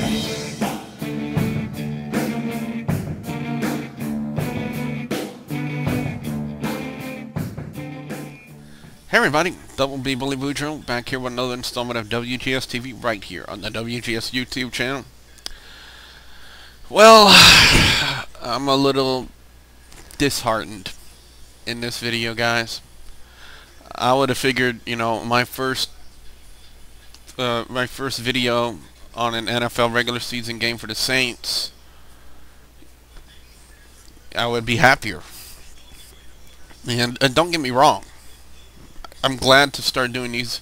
Hey everybody, Double B Bully Boudreaux back here with another installment of WGS-TV right here on the WGS YouTube channel. Well, I'm a little disheartened in this video, guys. I would have figured, you know, my first video on an NFL regular season game for the Saints, I would be happier. And don't get me wrong, I'm glad to start doing these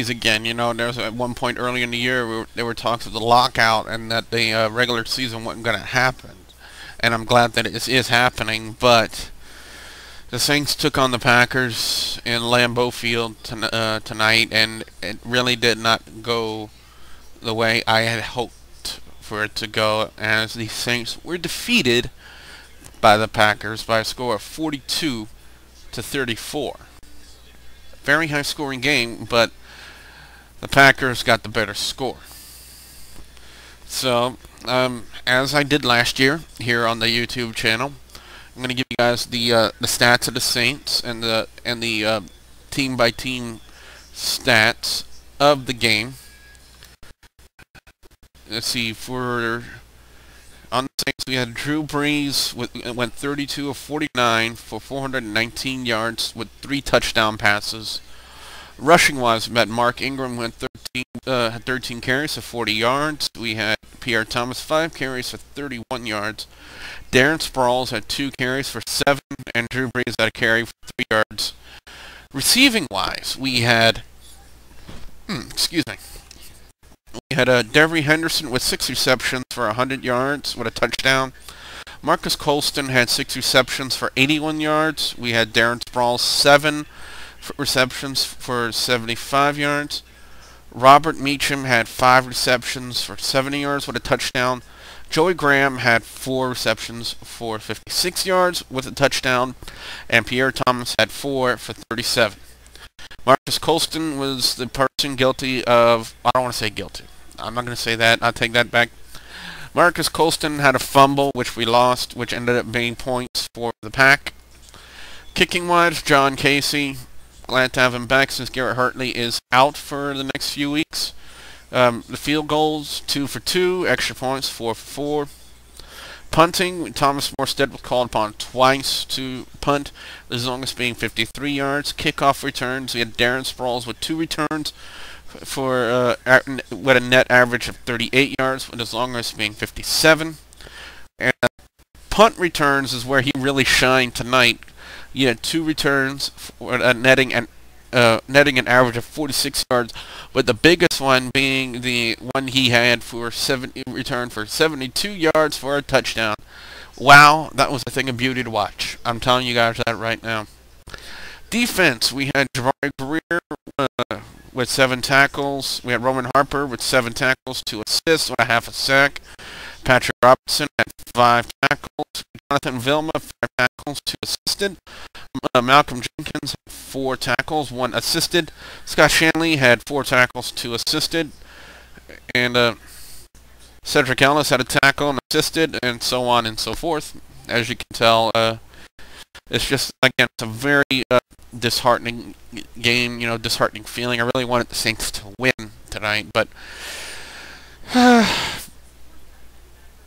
again. You know, there was at one point earlier in the year where there were talks of the lockout and that the regular season wasn't going to happen. And I'm glad that it is happening, but the Saints took on the Packers in Lambeau Field tonight, and it really did not go the way I had hoped for it to go, as the Saints were defeated by the Packers by a score of 42-34. Very high scoring game, but the Packers got the better score. So, as I did last year here on the YouTube channel, I'm going to give you guys the stats of the Saints and the team by team stats of the game. Let's see, on the Saints we had Drew Brees went 32 of 49 for 419 yards with 3 touchdown passes. Rushing wise, we had Mark Ingram went 13 carries for 40 yards. We had Pierre Thomas 5 carries for 31 yards. Darren Sproles had 2 carries for 7, and Drew Brees had a carry for 3 yards. Receiving wise, we had we had Devery Henderson with 6 receptions for 100 yards with a touchdown. Marcus Colston had 6 receptions for 81 yards. We had Darren Sproles 7 receptions for 75 yards. Robert Meacham had 5 receptions for 70 yards with a touchdown. Joey Graham had 4 receptions for 56 yards with a touchdown. And Pierre Thomas had 4 for 37. Marcus Colston was the person guilty of... I don't want to say guilty. I'm not going to say that. I'll take that back. Marcus Colston had a fumble, which we lost, which ended up being points for the Pack. Kicking-wise, John Casey, glad to have him back since Garrett Hartley is out for the next few weeks. The field goals, 2 for 2. Extra points, 4 for 4. Punting, Thomas Morstead was called upon twice to punt, as long as being 53 yards. Kickoff returns, we had Darren Sproles with 2 returns for with a net average of 38 yards, with as long as being 57. And punt returns is where he really shined tonight. He had 2 returns for netting an average of 46 yards, but the biggest one being the one he had for return for 72 yards for a touchdown. Wow, that was a thing of beauty to watch. I'm telling you guys that right now. Defense, we had Jabari Greer with 7 tackles. We had Roman Harper with 7 tackles, 2 assists, and a half a sack. Patrick Robinson had 5 tackles. Jonathan Vilma, 5 tackles, 2 assisted. Malcolm Jenkins had 4 tackles, 1 assisted. Scott Shanley had 4 tackles, 2 assisted. And Cedric Ellis had a tackle and assisted, and so on and so forth. As you can tell, it's just, again, it's a very disheartening game, you know, disheartening feeling. I really wanted the Saints to win tonight, but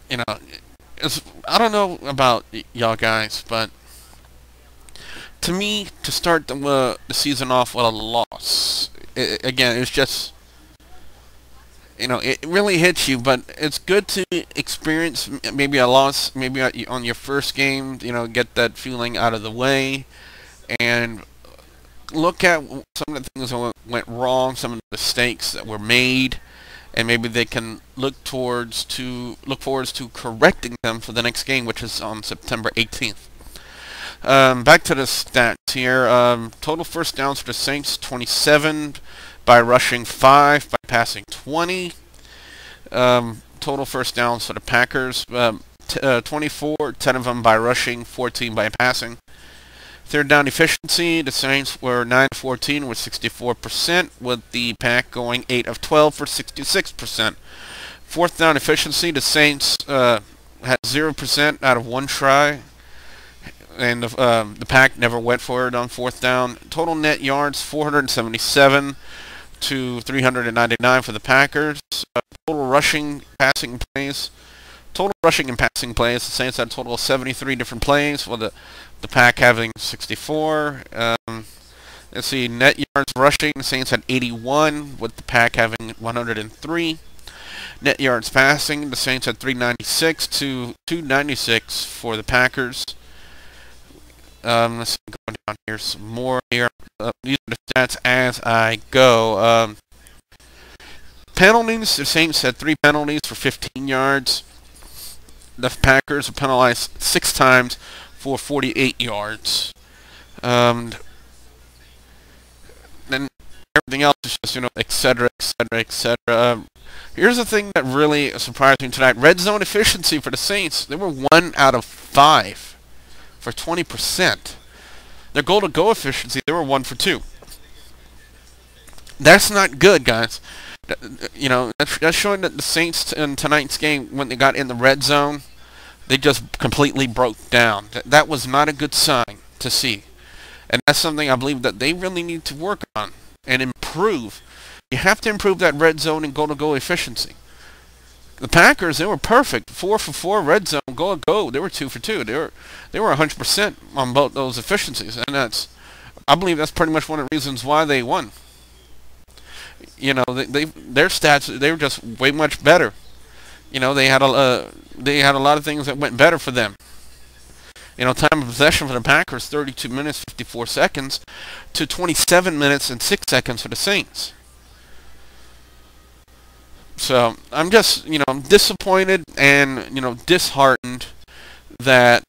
you know, I don't know about y'all guys, but to me, to start the season off with a loss, again, it's just, you know, it really hits you, but it's good to experience maybe a loss, maybe on your first game, you know, get that feeling out of the way, and look at some of the things that went wrong, some of the mistakes that were made, and maybe they can look forward to correcting them for the next game, which is on September 18th. Back to the stats here. Total first downs for the Saints, 27 by rushing 5, by passing 20. Total first downs for the Packers, 24, 10 of them by rushing, 14 by passing. Third down efficiency, the Saints were 9-14 with 64%, with the Pack going 8 of 12 for 66%. Fourth down efficiency, the Saints had 0% out of one try, and the Pack never went for it on fourth down. Total net yards, 477 to 399 for the Packers. Total rushing, passing plays. Total rushing and passing plays, the Saints had a total of 73 different plays, with the Pack having 64. Let's see, net yards rushing, the Saints had 81, with the Pack having 103. Net yards passing, the Saints had 396 to 296 for the Packers. Let's see, going down here some more here. These are the stats as I go. Penalties, the Saints had 3 penalties for 15 yards. The Packers were penalized 6 times for 48 yards. Then everything else is just, etc., etc., etc. Here's the thing that really surprised me tonight. Red zone efficiency for the Saints, they were 1 out of 5 for 20%. Their goal-to-go efficiency, they were 1 for 2. That's not good, guys. That's showing that the Saints in tonight's game, when they got in the red zone, they just completely broke down. That was not a good sign to see. And that's something I believe that they really need to work on and improve. You have to improve that red zone and goal-to-go efficiency. The Packers, they were perfect. 4 for 4 red zone, goal-to-go. They were 2 for 2. They were 100% on both those efficiencies. And I believe that's pretty much one of the reasons why they won. Their stats, they were just way much better. They had a lot of things that went better for them. Time of possession for the Packers, 32 minutes, 54 seconds, to 27 minutes and 6 seconds for the Saints. So, I'm just, I'm disappointed and, disheartened that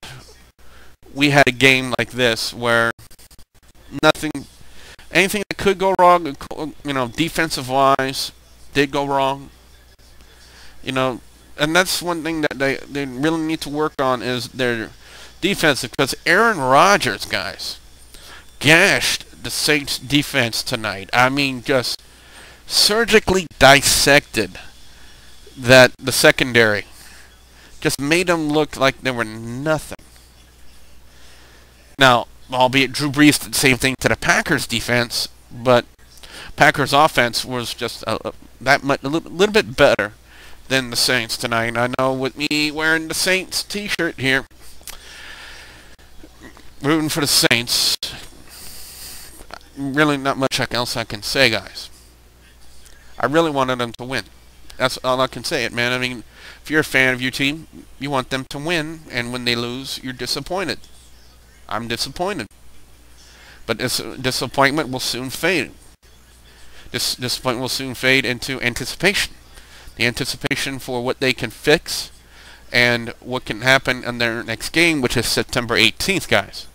we had a game like this where anything that could go wrong, defensive-wise, did go wrong. And that's one thing that they really need to work on is their defense, because Aaron Rodgers, guys, gashed the Saints defense tonight. I mean, just surgically dissected the secondary. Just made them look like they were nothing. Now, albeit Drew Brees did the same thing to the Packers defense, but Packers offense was just a little bit better than the Saints tonight. I know, with me wearing the Saints t-shirt here, rooting for the Saints, really not much else I can say, guys. I really wanted them to win. That's all I can say, man. I mean, if you're a fan of your team, you want them to win, and when they lose, you're disappointed. I'm disappointed. But this disappointment will soon fade. This disappointment will soon fade into anticipation. The anticipation for what they can fix and what can happen in their next game, which is September 18th, guys.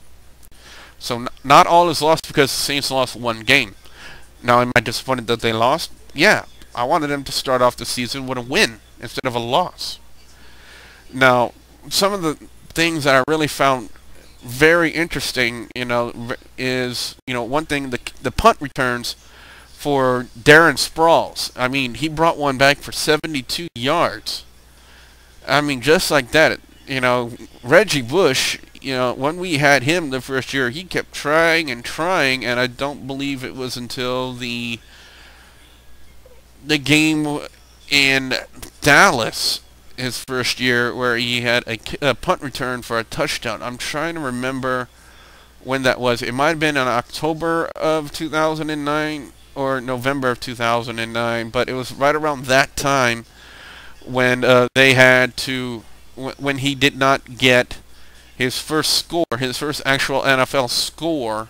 So not all is lost because the Saints lost one game. Now, am I disappointed that they lost? Yeah. I wanted them to start off the season with a win instead of a loss. Now, some of the things that I really found very interesting, is, one thing, the punt returns for Darren Sproles. I mean, he brought one back for 72 yards. I mean, just like that, Reggie Bush, when we had him the first year, he kept trying, and I don't believe it was until the game in Dallas, his first year, where he had a punt return for a touchdown. I'm trying to remember when that was. It might have been in October of 2009 or November of 2009, but it was right around that time when they had to, when he did not get his first score, his first actual NFL score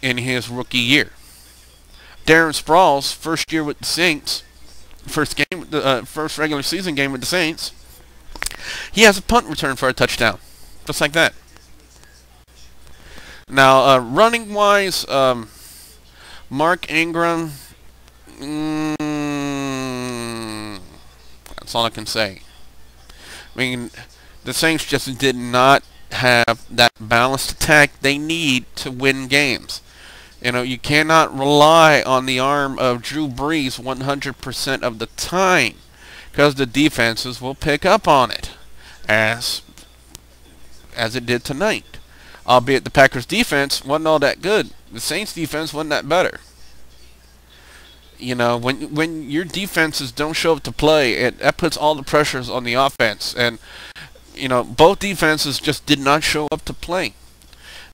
in his rookie year. Darren Sproles, first year with the Saints, first regular season game with the Saints, he has a punt return for a touchdown, just like that. Now, running wise, Mark Ingram, that's all I can say. I mean, the Saints just did not have that balanced attack they need to win games. You know, you cannot rely on the arm of Drew Brees 100% of the time, because the defenses will pick up on it, as it did tonight. Albeit the Packers defense wasn't all that good. The Saints defense wasn't that better. You know, when your defenses don't show up to play, that puts all the pressures on the offense. And, you know, both defenses just did not show up to play.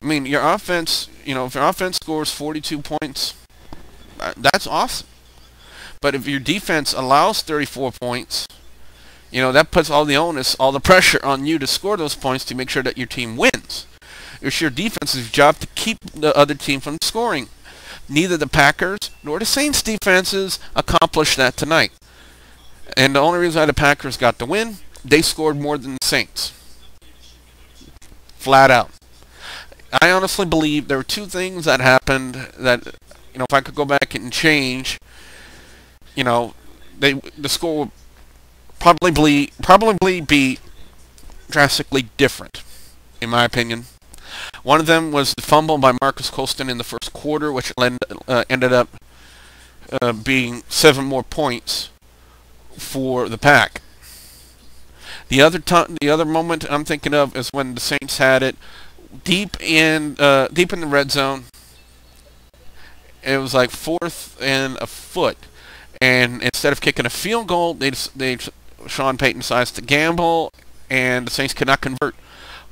I mean, your offense, you know, if your offense scores 42 points, that's awesome. But if your defense allows 34 points, you know, that puts all the onus, all the pressure on you to score those points to make sure that your team wins. It's your defense's job to keep the other team from scoring. Neither the Packers nor the Saints defenses accomplished that tonight. And the only reason why the Packers got the win, they scored more than the Saints. Flat out. I honestly believe there were two things that happened that, you know, if I could go back and change, you know, the score would probably be drastically different, in my opinion. One of them was the fumble by Marcus Colston in the first quarter, which ended up being 7 more points for the Pack. The other moment I'm thinking of is when the Saints had it deep in the red zone. It was like 4th and a foot, and instead of kicking a field goal, Sean Payton decides to gamble, and the Saints could not convert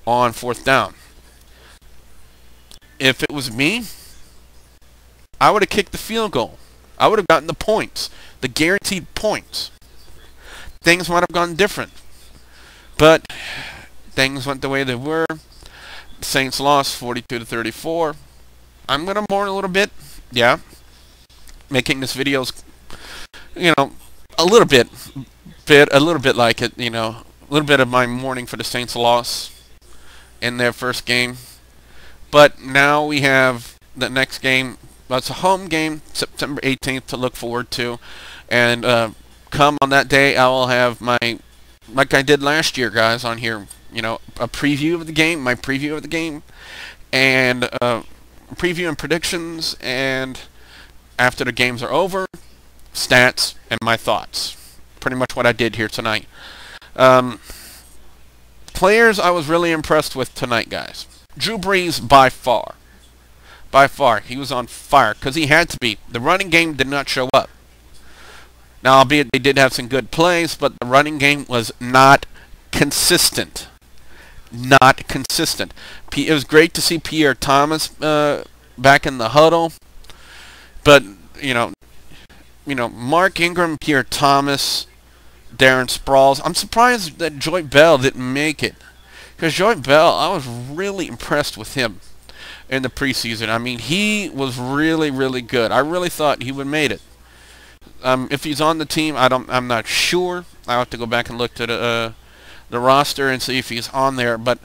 on 4th down. If it was me, I would have kicked the field goal. I would have gotten the points, the guaranteed points. Things might have gone different, but things went the way they were. The Saints lost 42-34. I'm gonna mourn a little bit, yeah. Making this video's, you know, a little bit like it, you know, a little bit of my mourning for the Saints' loss in their first game. But now we have the next game. Well, it's a home game, September 18th, to look forward to. And come on that day, I will have like I did last year, guys, on here, you know, a preview of the game, my preview of the game, and preview and predictions, and after the games are over, stats and my thoughts. Pretty much what I did here tonight. Players I was really impressed with tonight, guys. Drew Brees, by far, he was on fire, because he had to be. The running game did not show up. Now, albeit they did have some good plays, but the running game was not consistent. Not consistent. It was great to see Pierre Thomas back in the huddle, but, you know, Mark Ingram, Pierre Thomas, Darren Sproles. I'm surprised that Joy Bell didn't make it. Because Joy Bell, I was really impressed with him in the preseason. I mean, he was really, really good. I really thought he would have made it. If he's on the team, I'm not sure. I have to go back and look to the roster and see if he's on there. But,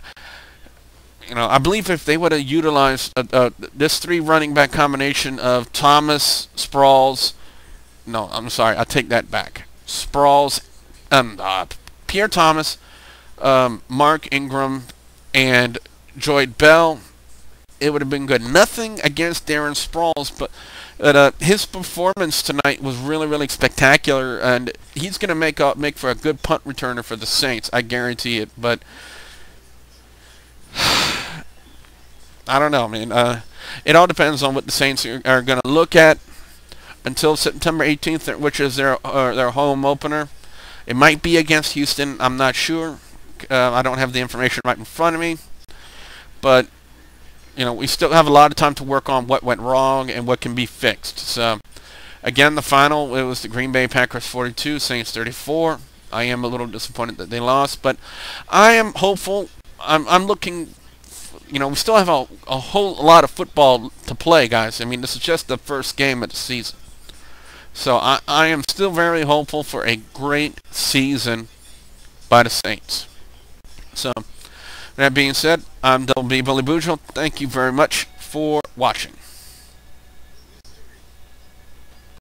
you know, I believe if they would have utilized this 3 running back combination of Thomas, Sproles, no, I'm sorry, I take that back. Sproles, Pierre Thomas, Mark Ingram, and Joy Bell, it would have been good. Nothing against Darren Sproles, but his performance tonight was really, really spectacular, and he's going to make for a good punt returner for the Saints. I guarantee it. But I don't know, man. It all depends on what the Saints are going to look at until September 18th, which is their home opener. It might be against Houston. I'm not sure. I don't have the information right in front of me. But, you know, we still have a lot of time to work on what went wrong and what can be fixed. So, again, the final, it was the Green Bay Packers 42, Saints 34. I am a little disappointed that they lost, but I am hopeful. I'm looking, you know, we still have a whole lot of football to play, guys. I mean, this is just the first game of the season. So I am still very hopeful for a great season by the Saints. So, that being said, I'm Double B Billy Boudreaux. Thank you very much for watching.